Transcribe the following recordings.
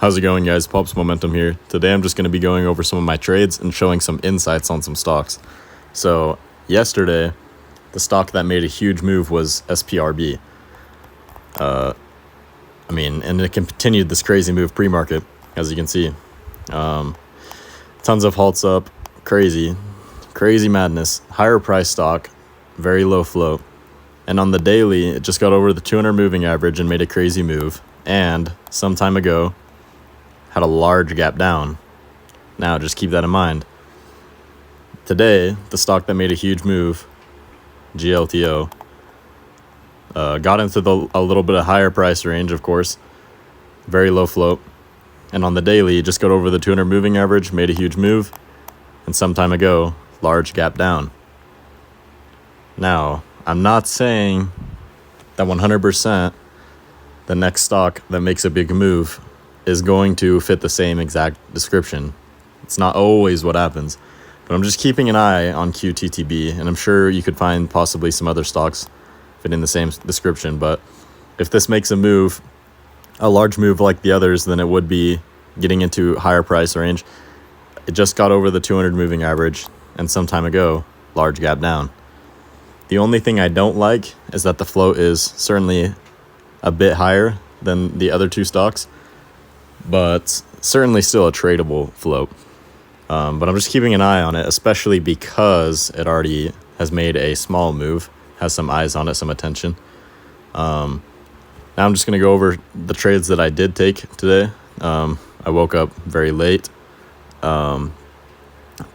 How's it going, guys? Pops Momentum here. Today I'm just going to be going over some of my trades and showing some insights on some stocks. So yesterday, the stock that made a huge move was SPRB. And it continued this crazy move pre-market, as you can see. Tons of halts up, crazy madness. Higher price stock, very low float. And on the daily, it just got over the 200 moving average and made a crazy move. And some time ago, had a large gap down. Now, just keep that in mind. Today, the stock that made a huge move, GLTO, got into a little bit of higher price range, of course. Very low float. And on the daily, it just got over the 200 moving average, made a huge move. And some time ago, large gap down. Now, I'm not saying that 100% the next stock that makes a big move is going to fit the same exact description. It's not always what happens. But I'm just keeping an eye on QTTB, and I'm sure you could find possibly some other stocks fitting the same description. But if this makes a move, a large move like the others, then it would be getting into higher price range. It just got over the 200 moving average, and some time ago, large gap down. The only thing I don't like is that the float is certainly a bit higher than the other two stocks, but certainly still a tradable float. But I'm just keeping an eye on it, especially because it already has made a small move, has some eyes on it, some attention. Now I'm just going to go over the trades that I did take today. I woke up very late.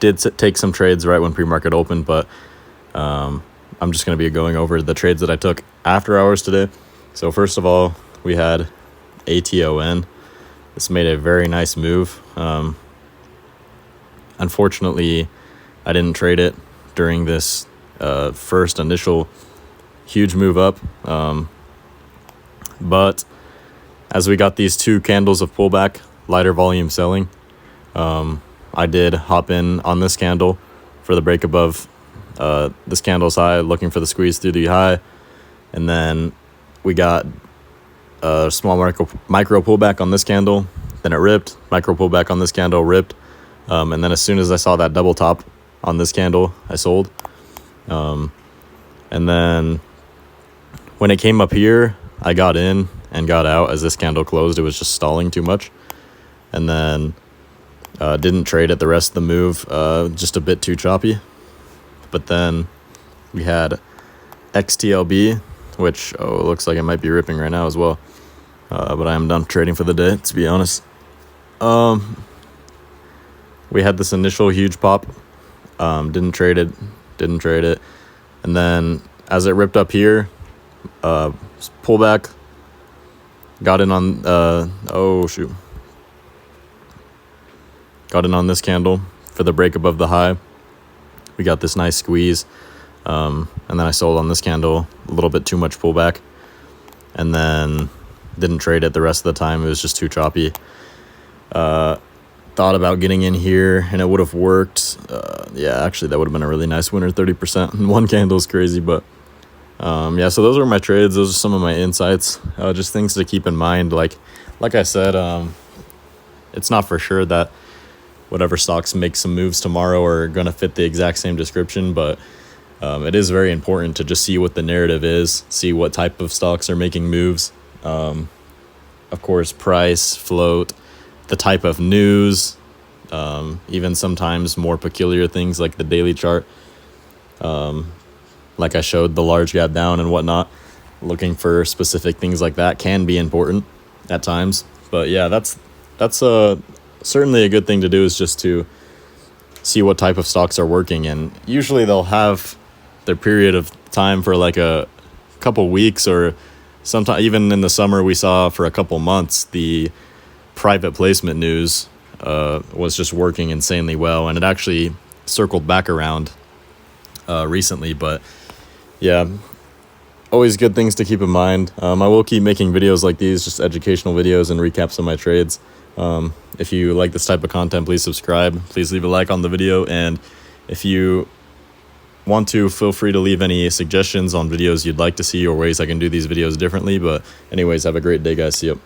Did take some trades right when pre-market opened, but I'm just going to be going over the trades that I took after hours today. So first of all, we had ATON. This made a very nice move. Unfortunately, I didn't trade it during this first initial huge move up. But as we got these two candles of pullback, lighter volume selling, I did hop in on this candle for the break above this candle's high, looking for the squeeze through the high. And then we got a small micro pullback on this candle, then it ripped, micro pullback on this candle, ripped. And then as soon as I saw that double top on this candle, I sold. And then when it came up here, I got in and got out as this candle closed. It was just stalling too much. And then didn't trade it the rest of the move, just a bit too choppy. But then we had XTLB, which it looks like it might be ripping right now as well. But I am done trading for the day, to be honest. We had this initial huge pop. Didn't trade it. And then as it ripped up here, pullback, got in on, got in on this candle for the break above the high. We got this nice squeeze. And then I sold on this candle, a little bit too much pullback. And then didn't trade it the rest of the time. It was just too choppy. Thought about getting in here and it would have worked. Actually that would have been a really nice winner. 30% in one candle is crazy, but so those were my trades. Those are some of my insights, just things to keep in mind. Like I said, it's not for sure that whatever stocks make some moves tomorrow are going to fit the exact same description, but it is very important to just see what the narrative is, see what type of stocks are making moves. Of course, price, float, the type of news, even sometimes more peculiar things like the daily chart. Like I showed, the large gap down and whatnot. Looking for specific things like that can be important at times. But yeah, that's certainly a good thing to do, is just to see what type of stocks are working. And usually they'll have their period of time for like a couple weeks, or sometimes even in the summer we saw for a couple months the private placement news was just working insanely well, and it actually circled back around recently. But yeah, always good things to keep in mind. I will keep making videos like these, just educational videos and recaps of my trades. If you like this type of content, please subscribe. Please leave a like on the video, and if you want to, feel free to leave any suggestions on videos you'd like to see or ways I can do these videos differently. But anyways, have a great day, guys. See you.